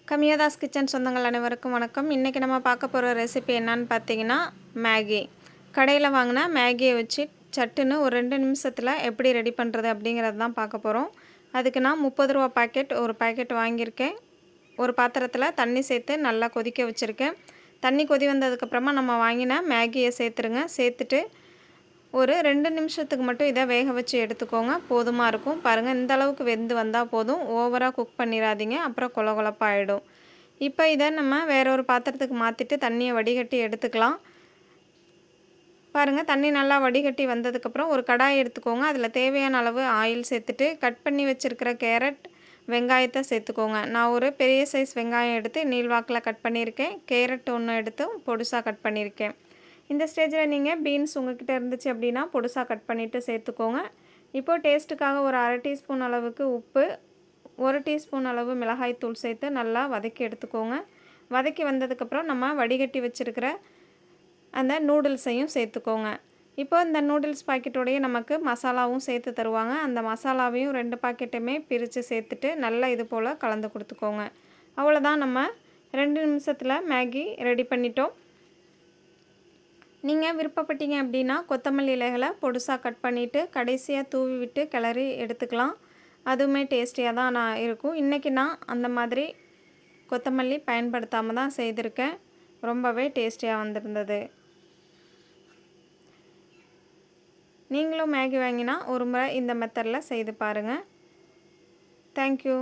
கமியாதாஸ் kitchen சொந்தங்கள் அனைவருக்கும் வணக்கம். இன்றைக்கி நம்ம பார்க்க போகிற ரெசிபி என்னன்னு பார்த்தீங்கன்னா மேகி. கடையில் வாங்கின மேகியை வச்சு சட்டுன்னு ஒரு 2 நிமிஷத்தில் எப்படி ரெடி பண்ணுறது அப்படிங்கிறது தான் பார்க்க போகிறோம். அதுக்கு நான் 30 ரூபா பாக்கெட் ஒரு பாக்கெட் வாங்கியிருக்கேன். ஒரு பாத்திரத்தில் தண்ணி சேர்த்து நல்லா கொதிக்க வச்சுருக்கேன். தண்ணி கொதி வந்ததுக்கப்புறமா நம்ம வாங்கின மேகியை சேர்த்துருங்க. சேர்த்துட்டு ஒரு 2 நிமிஷத்துக்கு மட்டும் இதை வேக வச்சு எடுத்துக்கோங்க. போதுமாக இருக்கும். பாருங்கள், இந்த அளவுக்கு வெந்து வந்தால் போதும். ஓவராக குக் பண்ணிடாதீங்க, அப்புறம் கொல கொலப்பாயிடும். இப்போ இதை நம்ம வேற ஒரு பாத்திரத்துக்கு மாற்றிட்டு தண்ணியை வடிகட்டி எடுத்துக்கலாம். பாருங்கள், தண்ணி நல்லா வடிகட்டி வந்ததுக்கப்புறம் ஒரு கடாய் எடுத்துக்கோங்க. அதில் தேவையான அளவு ஆயில் சேர்த்துட்டு கட் பண்ணி வச்சுருக்கிற கேரட், வெங்காயத்தை சேர்த்துக்கோங்க. நான் ஒரு பெரிய சைஸ் வெங்காயம் எடுத்து நீள்வாக்கில் கட் பண்ணியிருக்கேன். கேரட் ஒன்று எடுத்து பொடுசாக கட் பண்ணியிருக்கேன். இந்த ஸ்டேஜில் நீங்கள் பீன்ஸ் உங்கள்கிட்ட இருந்துச்சு அப்படின்னா பொடுசாக கட் பண்ணிவிட்டு சேர்த்துக்கோங்க. இப்போது டேஸ்ட்டுக்காக ஒரு 1/2 டீஸ்பூன் அளவுக்கு உப்பு, 1 டீஸ்பூன் அளவு மிளகாய்த்தூள் சேர்த்து நல்லா வதக்கி எடுத்துக்கோங்க. வதக்கி வந்ததுக்கப்புறம் நம்ம வடிகட்டி வச்சுருக்கிற அந்த நூடுல்ஸையும் சேர்த்துக்கோங்க. இப்போ இந்த நூடுல்ஸ் பாக்கெட்டோடையே நமக்கு மசாலாவும் சேர்த்து தருவாங்க. அந்த மசாலாவையும் 2 பாக்கெட்டுமே பிரித்து சேர்த்துட்டு நல்லா இது போல் கலந்து கொடுத்துக்கோங்க. அவ்வளோதான், நம்ம 2 நிமிஷத்தில் மேகி ரெடி பண்ணிட்டோம். நீங்கள் விருப்பப்பட்டீங்க அப்படின்னா கொத்தமல்லி இலைகளை பொடுசாக கட் பண்ணிவிட்டு கடைசியாக தூவி விட்டு கிளறி எடுத்துக்கலாம். அதுவுமே டேஸ்டியாக தான் இருக்கும். இன்றைக்கி நான் அந்த மாதிரி கொத்தமல்லி பயன்படுத்தாமல் தான் செய்திருக்கேன். ரொம்பவே டேஸ்டியாக வந்திருந்தது. நீங்களும் மேகி வாங்கினா ஒரு முறை இந்த மெத்தடில் செய்து பாருங்கள். தேங்க்யூ.